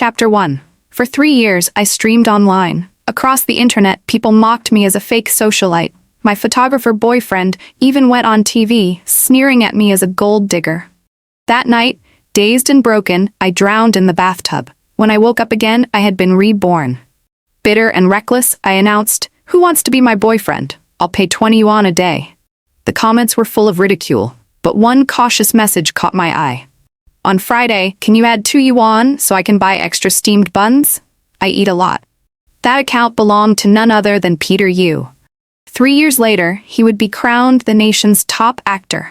Chapter 1. For 3 years, I streamed online. Across the internet, people mocked me as a fake socialite. My photographer boyfriend even went on TV, sneering at me as a gold digger. That night, dazed and broken, I drowned in the bathtub. When I woke up again, I had been reborn. Bitter and reckless, I announced, "Who wants to be my boyfriend? I'll pay 20 yuan a day." The comments were full of ridicule, but one cautious message caught my eye. "On Friday, can you add 2 yuan so I can buy extra steamed buns? I eat a lot." That account belonged to none other than Peter Yu. 3 years later, he would be crowned the nation's top actor.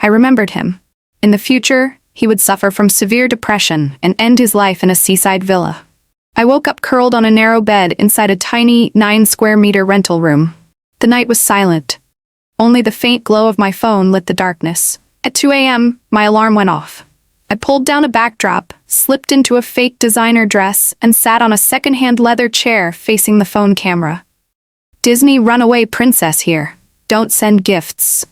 I remembered him. In the future, he would suffer from severe depression and end his life in a seaside villa. I woke up curled on a narrow bed inside a tiny 9-square-meter rental room. The night was silent. Only the faint glow of my phone lit the darkness. At 2 a.m., my alarm went off. I pulled down a backdrop, slipped into a fake designer dress, and sat on a second-hand leather chair facing the phone camera. "Disney runaway princess here. Don't send gifts."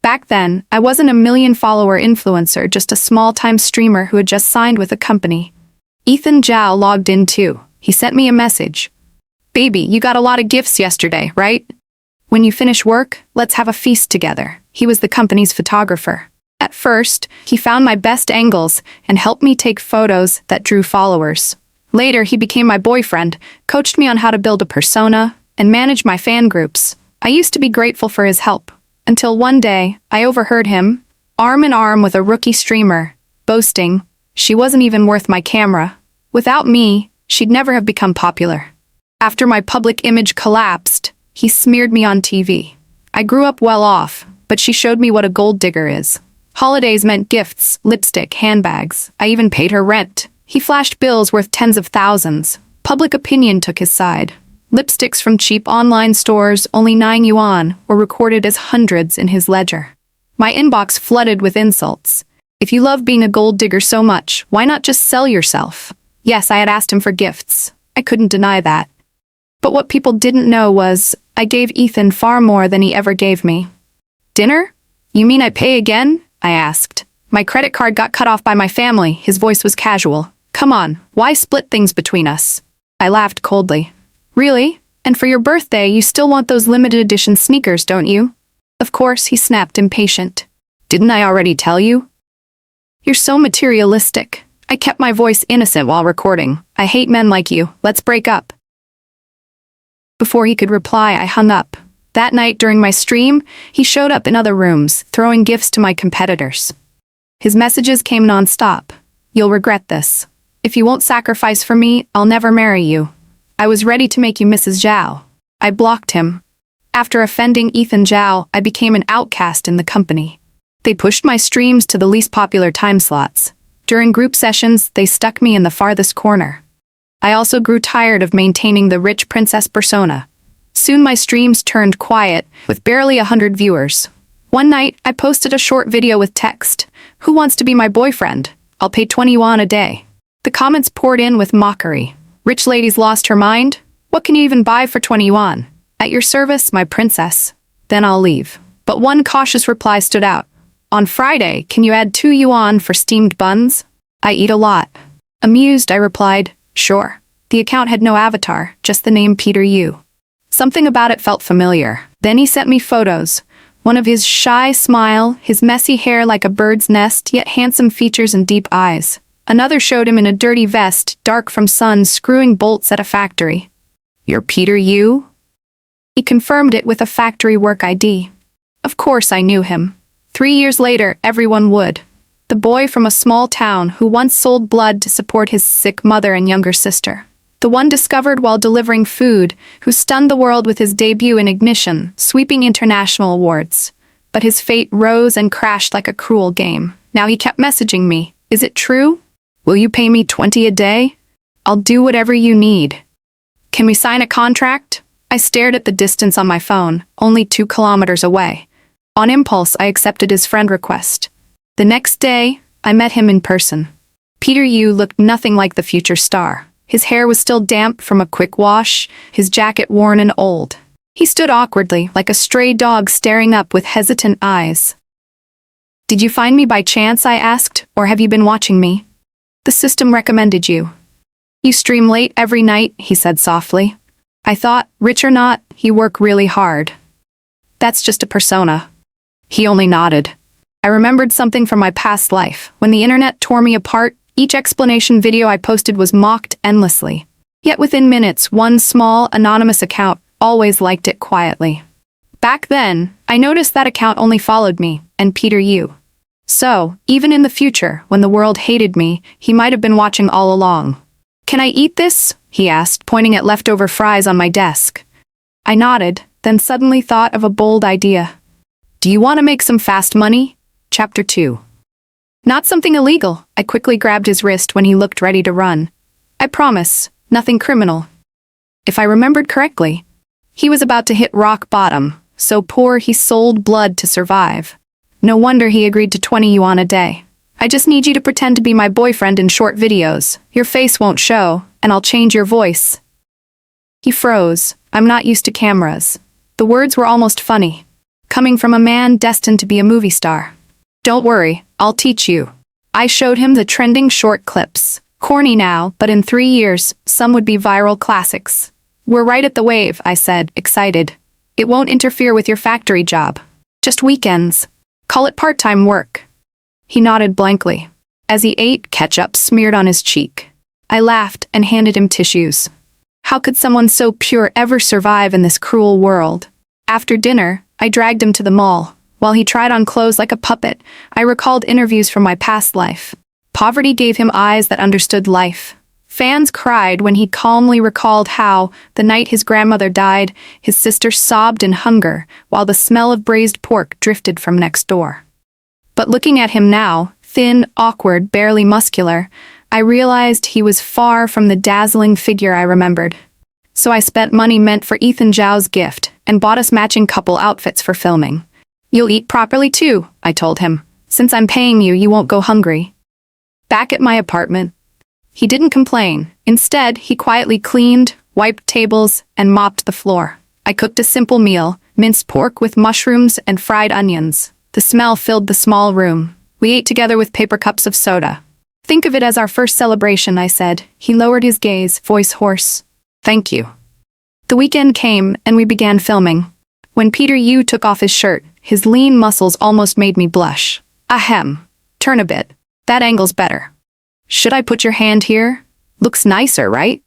Back then, I wasn't a million-follower influencer, just a small-time streamer who had just signed with a company. Ethan Zhao logged in too. He sent me a message. "Baby, you got a lot of gifts yesterday, right? When you finish work, let's have a feast together." He was the company's photographer. At first, he found my best angles and helped me take photos that drew followers. Later, he became my boyfriend, coached me on how to build a persona, and manage my fan groups. I used to be grateful for his help, until one day, I overheard him, arm in arm with a rookie streamer, boasting, "She wasn't even worth my camera. Without me, she'd never have become popular." After my public image collapsed, he smeared me on TV. I grew up well off, but she showed me what a gold digger is. Holidays meant gifts, lipstick, handbags. I even paid her rent. He flashed bills worth tens of thousands. Public opinion took his side. Lipsticks from cheap online stores, only 9 yuan, were recorded as hundreds in his ledger. My inbox flooded with insults. "If you love being a gold digger so much, why not just sell yourself?" Yes, I had asked him for gifts. I couldn't deny that. But what people didn't know was, I gave Ethan far more than he ever gave me. "Dinner? You mean I pay again?" I asked. My credit card got cut off by my family. His voice was casual. "Come on, why split things between us?" I laughed coldly. "Really? And for your birthday, you still want those limited edition sneakers, don't you?" "Of course," he snapped, impatient. "Didn't I already tell you?" "You're so materialistic." I kept my voice innocent while recording. "I hate men like you. Let's break up." Before he could reply, I hung up. That night during my stream, he showed up in other rooms, throwing gifts to my competitors. His messages came non-stop. "You'll regret this. If you won't sacrifice for me, I'll never marry you. I was ready to make you Mrs. Zhao." I blocked him. After offending Ethan Zhao, I became an outcast in the company. They pushed my streams to the least popular time slots. During group sessions, they stuck me in the farthest corner. I also grew tired of maintaining the rich princess persona. Soon my streams turned quiet, with barely 100 viewers. One night, I posted a short video with text, "Who wants to be my boyfriend? I'll pay 20 yuan a day." The comments poured in with mockery. "Rich lady's lost her mind? What can you even buy for 20 yuan? At your service, my princess." Then I'll leave. But one cautious reply stood out. "On Friday, can you add 2 yuan for steamed buns? I eat a lot." Amused, I replied, "Sure." The account had no avatar, just the name Peter Yu. Something about it felt familiar. Then he sent me photos. One of his shy smile, his messy hair like a bird's nest, yet handsome features and deep eyes. Another showed him in a dirty vest, dark from sun, screwing bolts at a factory. "You're Peter Yu?" He confirmed it with a factory work ID. Of course I knew him. 3 years later, everyone would. The boy from a small town who once sold blood to support his sick mother and younger sister. The one discovered while delivering food, who stunned the world with his debut in Ignition, sweeping international awards. But his fate rose and crashed like a cruel game. Now he kept messaging me. "Is it true? Will you pay me 20 a day? I'll do whatever you need. Can we sign a contract?" I stared at the distance on my phone, only 2 kilometers away. On impulse, I accepted his friend request. The next day, I met him in person. Peter Yu looked nothing like the future star. His hair was still damp from a quick wash, his jacket worn and old. He stood awkwardly, like a stray dog staring up with hesitant eyes. "Did you find me by chance?" I asked, "or have you been watching me?" "The system recommended you." You stream late every night, he said softly. I thought, rich or not, you work really hard. That's just a persona. He only nodded. I remembered something from my past life. When the internet tore me apart, each explanation video I posted was mocked endlessly. Yet within minutes, one small, anonymous account always liked it quietly. Back then, I noticed that account only followed me, and Peter Yu. So, even in the future, when the world hated me, he might have been watching all along. Can I eat this? He asked, pointing at leftover fries on my desk. I nodded, then suddenly thought of a bold idea. Do you want to make some fast money? Chapter 2. Not something illegal. I quickly grabbed his wrist when he looked ready to run. I promise, nothing criminal. If I remembered correctly, he was about to hit rock bottom, so poor he sold blood to survive. No wonder he agreed to 20 yuan a day. I just need you to pretend to be my boyfriend in short videos. Your face won't show, and I'll change your voice. He froze. I'm not used to cameras. The words were almost funny, coming from a man destined to be a movie star. Don't worry, I'll teach you. I showed him the trending short clips. Corny now, but in 3 years, some would be viral classics. We're right at the wave, I said, excited. It won't interfere with your factory job. Just weekends. Call it part-time work. He nodded blankly, as he ate ketchup smeared on his cheek. I laughed and handed him tissues. How could someone so pure ever survive in this cruel world? After dinner, I dragged him to the mall. While he tried on clothes like a puppet, I recalled interviews from my past life. Poverty gave him eyes that understood life. Fans cried when he calmly recalled how, the night his grandmother died, his sister sobbed in hunger, while the smell of braised pork drifted from next door. But looking at him now, thin, awkward, barely muscular, I realized he was far from the dazzling figure I remembered. So I spent money meant for Ethan Zhao's gift, and bought us matching couple outfits for filming. You'll eat properly too, I told him. Since I'm paying you, you won't go hungry. Back at my apartment, he didn't complain. Instead, he quietly cleaned, wiped tables, and mopped the floor. I cooked a simple meal, minced pork with mushrooms and fried onions. The smell filled the small room. We ate together with paper cups of soda. Think of it as our first celebration, I said. He lowered his gaze, voice hoarse. Thank you. The weekend came, and we began filming. When Peter Yu took off his shirt, his lean muscles almost made me blush. Ahem. Turn a bit. That angle's better. Should I put your hand here? Looks nicer, right?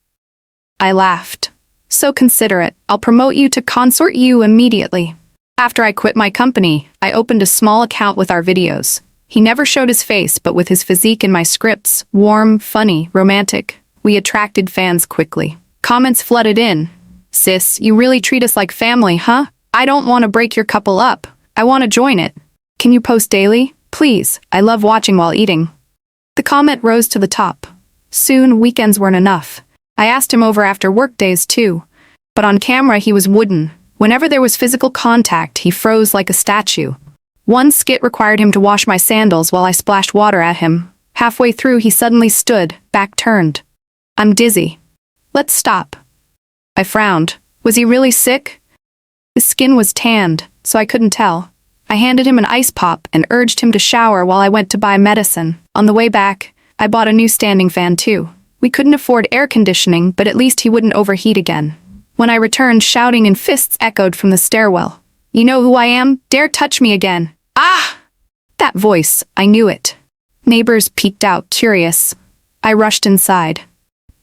I laughed. So considerate. I'll promote you to Consort U immediately. After I quit my company, I opened a small account with our videos. He never showed his face, but with his physique in my scripts, warm, funny, romantic, we attracted fans quickly. Comments flooded in. Sis, you really treat us like family, huh? I don't want to break your couple up. I want to join it. Can you post daily? Please, I love watching while eating. The comment rose to the top. Soon, weekends weren't enough. I asked him over after work days too. But on camera, he was wooden. Whenever there was physical contact, he froze like a statue. One skit required him to wash my sandals while I splashed water at him. Halfway through, he suddenly stood, back turned. I'm dizzy. Let's stop. I frowned. Was he really sick? His skin was tanned, so I couldn't tell. I handed him an ice pop and urged him to shower while I went to buy medicine. On the way back, I bought a new standing fan too. We couldn't afford air conditioning, but at least he wouldn't overheat again. When I returned, shouting and fists echoed from the stairwell. You know who I am? Dare touch me again. Ah! That voice, I knew it. Neighbors peeked out, curious. I rushed inside.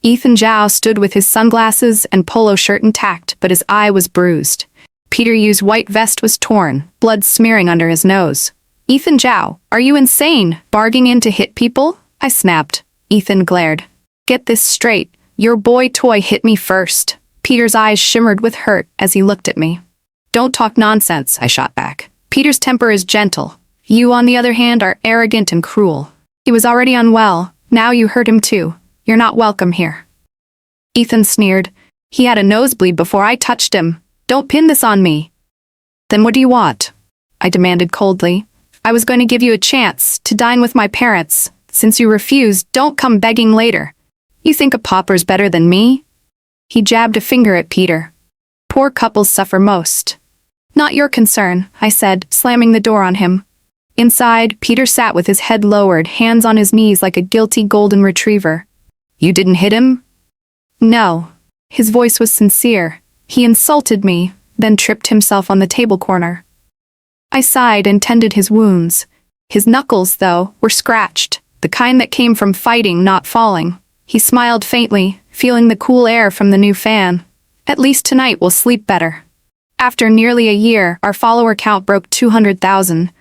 Ethan Zhao stood with his sunglasses and polo shirt intact, but his eye was bruised. Peter Yu's white vest was torn, blood smearing under his nose. Ethan Zhao, are you insane? Barging in to hit people? I snapped. Ethan glared. Get this straight. Your boy toy hit me first. Peter's eyes shimmered with hurt as he looked at me. Don't talk nonsense, I shot back. Peter's temper is gentle. You, on the other hand, are arrogant and cruel. He was already unwell. Now you hurt him too. You're not welcome here. Ethan sneered. He had a nosebleed before I touched him. Don't pin this on me. Then what do you want? I demanded coldly. I was going to give you a chance to dine with my parents. Since you refused, don't come begging later. You think a pauper's better than me? He jabbed a finger at Peter. Poor couples suffer most. Not your concern, I said, slamming the door on him. Inside, Peter sat with his head lowered, hands on his knees like a guilty golden retriever. You didn't hit him? No. His voice was sincere. He insulted me, then tripped himself on the table corner. I sighed and tended his wounds. His knuckles, though, were scratched, the kind that came from fighting, not falling. He smiled faintly, feeling the cool air from the new fan. At least tonight we'll sleep better. After nearly a year, our follower count broke 200,000.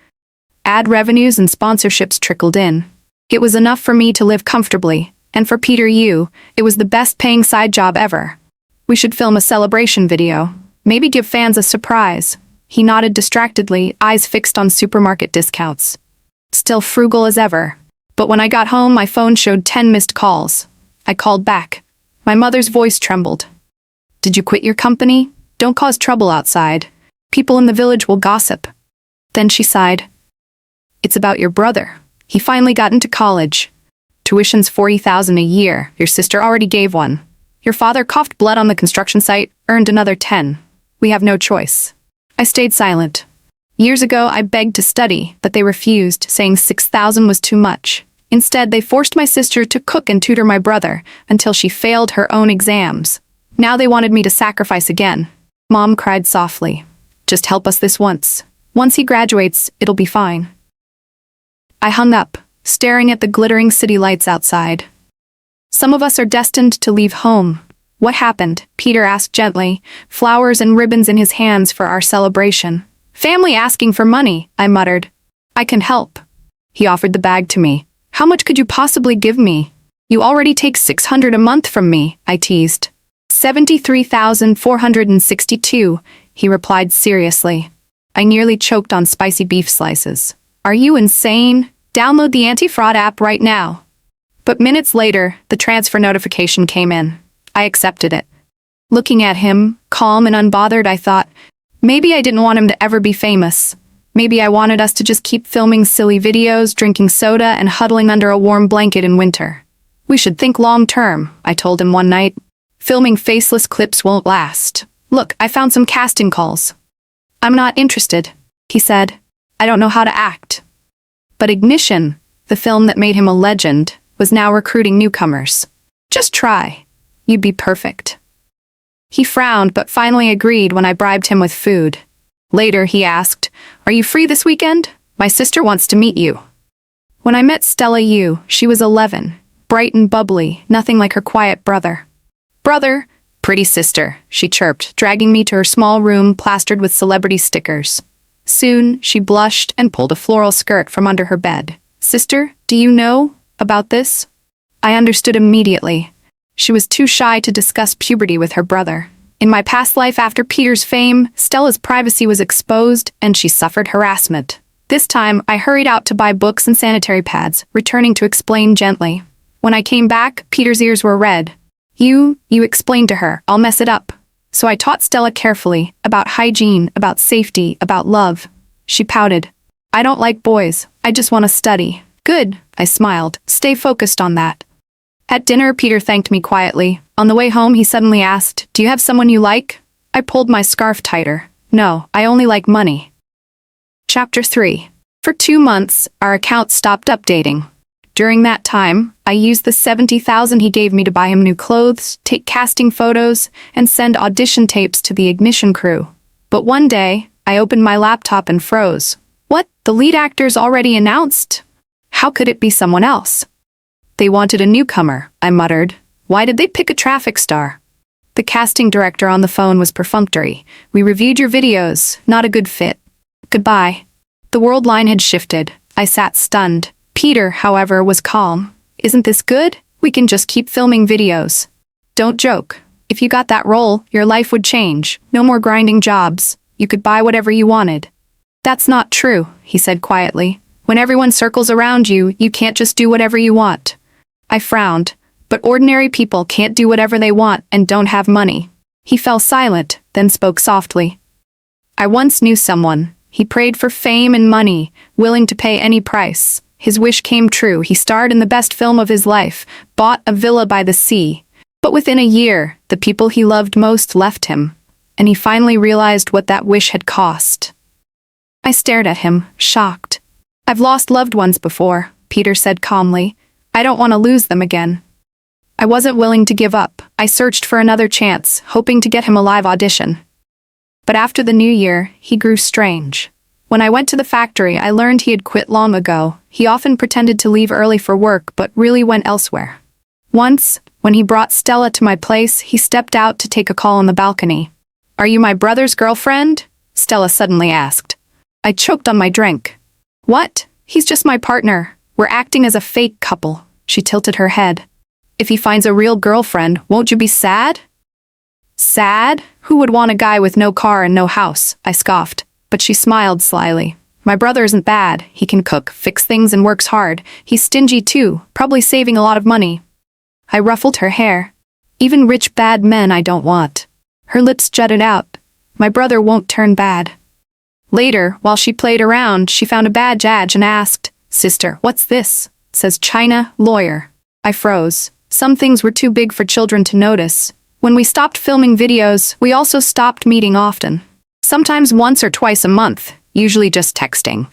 Ad revenues and sponsorships trickled in. It was enough for me to live comfortably, and for Peter Yu, it was the best-paying side job ever. We should film a celebration video. Maybe give fans a surprise. He nodded distractedly, eyes fixed on supermarket discounts. Still frugal as ever. But when I got home, my phone showed 10 missed calls. I called back. My mother's voice trembled. "Did you quit your company? Don't cause trouble outside. People in the village will gossip." Then she sighed. "It's about your brother. He finally got into college. Tuition's 40,000 a year. Your sister already gave one. Your father coughed blood on the construction site, earned another 10. We have no choice." I stayed silent. Years ago, I begged to study, but they refused, saying 6,000 was too much. Instead, they forced my sister to cook and tutor my brother until she failed her own exams. Now they wanted me to sacrifice again. Mom cried softly. "Just help us this once. Once he graduates, it'll be fine." I hung up, staring at the glittering city lights outside. Some of us are destined to leave home. "What happened?" Peter asked gently, flowers and ribbons in his hands for our celebration. "Family asking for money," I muttered. "I can help." He offered the bag to me. "How much could you possibly give me?" "You already take 600 a month from me," I teased. 73,462, he replied seriously. I nearly choked on spicy beef slices. "Are you insane? Download the anti-fraud app right now." But minutes later, the transfer notification came in. I accepted it. Looking at him, calm and unbothered, I thought, maybe I didn't want him to ever be famous. Maybe I wanted us to just keep filming silly videos, drinking soda, and huddling under a warm blanket in winter. "We should think long-term," I told him one night. "Filming faceless clips won't last. Look, I found some casting calls." "I'm not interested," he said. "I don't know how to act." But Ignition, the film that made him a legend, was now recruiting newcomers. "Just try. You'd be perfect." He frowned but finally agreed when I bribed him with food. Later, he asked, "Are you free this weekend? My sister wants to meet you." When I met Stella Yu, she was 11, bright and bubbly, nothing like her quiet brother. "Brother, pretty sister," she chirped, dragging me to her small room plastered with celebrity stickers. Soon, she blushed and pulled a floral skirt from under her bed. "Sister, do you know about this?" I understood immediately. She was too shy to discuss puberty with her brother. In my past life after Peter's fame, Stella's privacy was exposed and she suffered harassment. This time, I hurried out to buy books and sanitary pads, returning to explain gently. When I came back, Peter's ears were red. You explained to her, I'll mess it up." So I taught Stella carefully, about hygiene, about safety, about love. She pouted. "I don't like boys, I just want to study." "Good," I smiled. "Stay focused on that." At dinner, Peter thanked me quietly. On the way home, he suddenly asked, "Do you have someone you like?" I pulled my scarf tighter. "No, I only like money." Chapter 3. For 2 months, our account stopped updating. During that time, I used the 70,000 he gave me to buy him new clothes, take casting photos, and send audition tapes to the Ignition crew. But one day, I opened my laptop and froze. What? The lead actor's already announced? How could it be someone else? "They wanted a newcomer," I muttered. "Why did they pick a traffic star?" The casting director on the phone was perfunctory. "We reviewed your videos. Not a good fit. Goodbye." The world line had shifted. I sat stunned. Peter, however, was calm. "Isn't this good? We can just keep filming videos." "Don't joke. If you got that role, your life would change. No more grinding jobs. You could buy whatever you wanted." "That's not true," he said quietly. "When everyone circles around you, you can't just do whatever you want." I frowned. "But ordinary people can't do whatever they want and don't have money." He fell silent, then spoke softly. "I once knew someone. He prayed for fame and money, willing to pay any price. His wish came true. He starred in the best film of his life, bought a villa by the sea. But within a year, the people he loved most left him, and he finally realized what that wish had cost." I stared at him, shocked. "I've lost loved ones before," Peter said calmly. "I don't want to lose them again." I wasn't willing to give up. I searched for another chance, hoping to get him a live audition. But after the new year, he grew strange. When I went to the factory, I learned he had quit long ago. He often pretended to leave early for work, but really went elsewhere. Once, when he brought Stella to my place, he stepped out to take a call on the balcony. "Are you my brother's girlfriend?" Stella suddenly asked. I choked on my drink. "What? He's just my partner. We're acting as a fake couple." She tilted her head. "If he finds a real girlfriend, won't you be sad?" "Sad? Who would want a guy with no car and no house?" I scoffed, but she smiled slyly. "My brother isn't bad. He can cook, fix things, and works hard. He's stingy too, probably saving a lot of money." I ruffled her hair. "Even rich bad men I don't want." Her lips jutted out. "My brother won't turn bad." Later, while she played around, she found a badge and asked, "Sister, what's this?" "Says China, lawyer." I froze. Some things were too big for children to notice. When we stopped filming videos, we also stopped meeting often. Sometimes once or twice a month, usually just texting.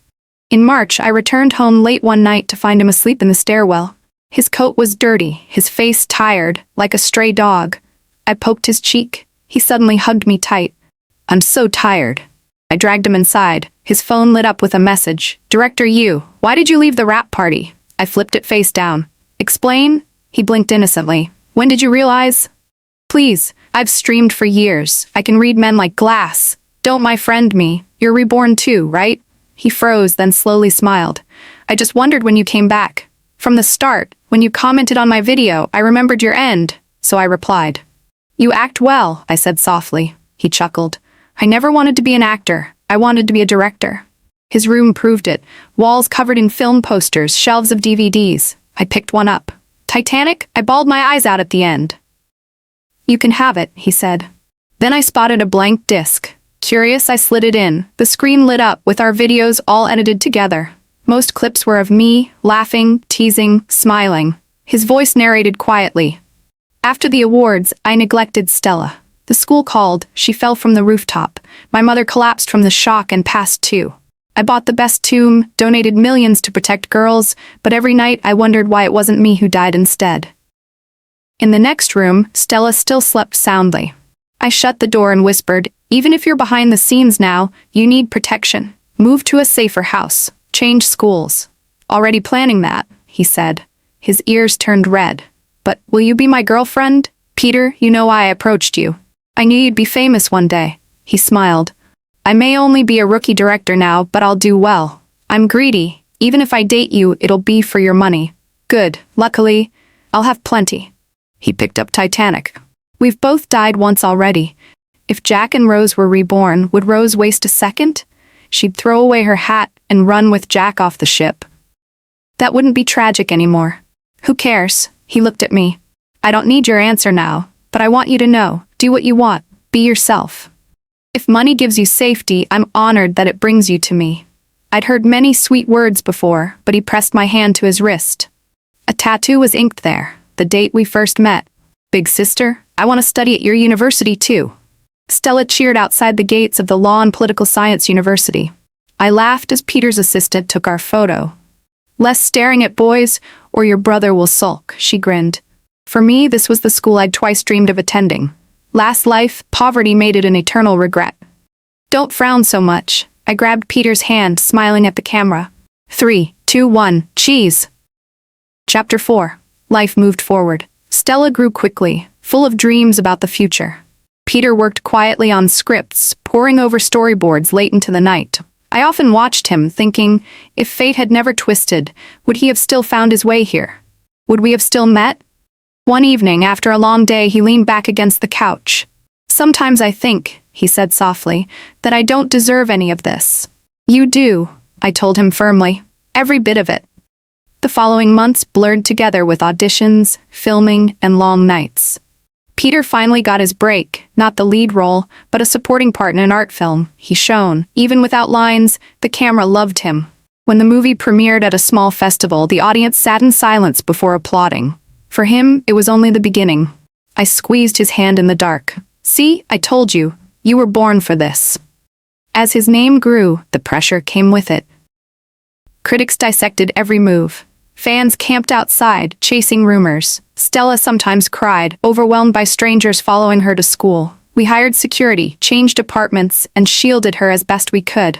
In March, I returned home late one night to find him asleep in the stairwell. His coat was dirty, his face tired, like a stray dog. I poked his cheek. He suddenly hugged me tight. "I'm so tired." I dragged him inside. His phone lit up with a message. "Director Yu, why did you leave the rap party?" I flipped it face down. "Explain?" He blinked innocently. "When did you realize?" "Please, I've streamed for years. I can read men like glass. Don't my friend me. You're reborn too, right?" He froze, then slowly smiled. "I just wondered when you came back. From the start, when you commented on my video, I remembered your end, so I replied." "You act well," I said softly. He chuckled. "I never wanted to be an actor. I wanted to be a director." His room proved it. Walls covered in film posters, shelves of DVDs. I picked one up. "Titanic?" I bawled my eyes out at the end. "You can have it," he said. Then I spotted a blank disc. Curious, I slid it in. The screen lit up with our videos all edited together. Most clips were of me, laughing, teasing, smiling. His voice narrated quietly. After the awards, I neglected Stella. The school called. She fell from the rooftop. My mother collapsed from the shock and passed too. I bought the best tomb, donated millions to protect girls, but every night I wondered why it wasn't me who died instead. In the next room, Stella still slept soundly. I shut the door and whispered, "Even if you're behind the scenes now, you need protection. Move to a safer house. Change schools." "Already planning that," he said. His ears turned red. "But will you be my girlfriend? Peter, you know why I approached you. I knew you'd be famous one day." He smiled. "I may only be a rookie director now, but I'll do well. I'm greedy. Even if I date you, it'll be for your money." "Good. Luckily, I'll have plenty." He picked up Titanic. "We've both died once already. If Jack and Rose were reborn, would Rose waste a second? She'd throw away her hat and run with Jack off the ship. That wouldn't be tragic anymore." "Who cares?" He looked at me. "I don't need your answer now, but I want you to know. Do what you want. Be yourself. If money gives you safety, I'm honored that it brings you to me." I'd heard many sweet words before, but he pressed my hand to his wrist. A tattoo was inked there, the date we first met. "Big sister, I want to study at your university too." Stella cheered outside the gates of the Law and Political Science University. I laughed as Peter's assistant took our photo. "Less staring at boys, or your brother will sulk," she grinned. For me, this was the school I'd twice dreamed of attending. Last life, poverty made it an eternal regret. "Don't frown so much." I grabbed Peter's hand, smiling at the camera. 3, 2, 1, cheese. Chapter 4. Life moved forward. Stella grew quickly, full of dreams about the future. Peter worked quietly on scripts, poring over storyboards late into the night. I often watched him, thinking, if fate had never twisted, would he have still found his way here? Would we have still met? One evening, after a long day, he leaned back against the couch. "Sometimes I think," he said softly, "that I don't deserve any of this." "You do," I told him firmly. "Every bit of it." The following months blurred together with auditions, filming, and long nights. Peter finally got his break, not the lead role, but a supporting part in an art film. He shone. Even without lines, the camera loved him. When the movie premiered at a small festival, the audience sat in silence before applauding. For him, it was only the beginning. I squeezed his hand in the dark. "See, I told you. You were born for this." As his name grew, the pressure came with it. Critics dissected every move. Fans camped outside, chasing rumors. Stella sometimes cried, overwhelmed by strangers following her to school. We hired security, changed apartments, and shielded her as best we could.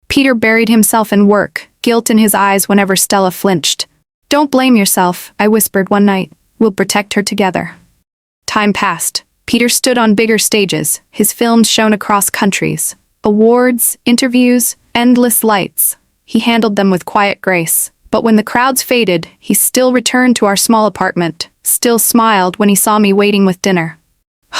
Peter buried himself in work, guilt in his eyes whenever Stella flinched. "Don't blame yourself," I whispered one night. "We'll protect her together." Time passed. Peter stood on bigger stages, his films shown across countries. Awards, interviews, endless lights. He handled them with quiet grace. But when the crowds faded, he still returned to our small apartment, still smiled when he saw me waiting with dinner.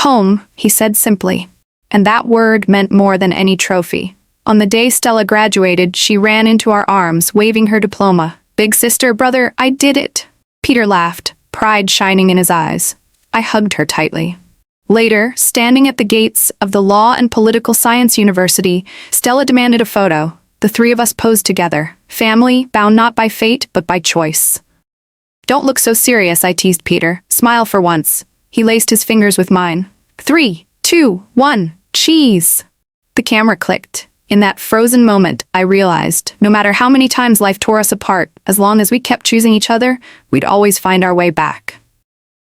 "Home," he said simply. And that word meant more than any trophy. On the day Stella graduated, she ran into our arms, waving her diploma. "Big sister, brother, I did it." Peter laughed, pride shining in his eyes. I hugged her tightly. Later, standing at the gates of the Law and Political Science University, Stella demanded a photo. The three of us posed together. Family, bound not by fate, but by choice. "Don't look so serious," I teased Peter. "Smile for once." He laced his fingers with mine. 3, 2, 1, cheese! The camera clicked. In that frozen moment, I realized, no matter how many times life tore us apart, as long as we kept choosing each other, we'd always find our way back.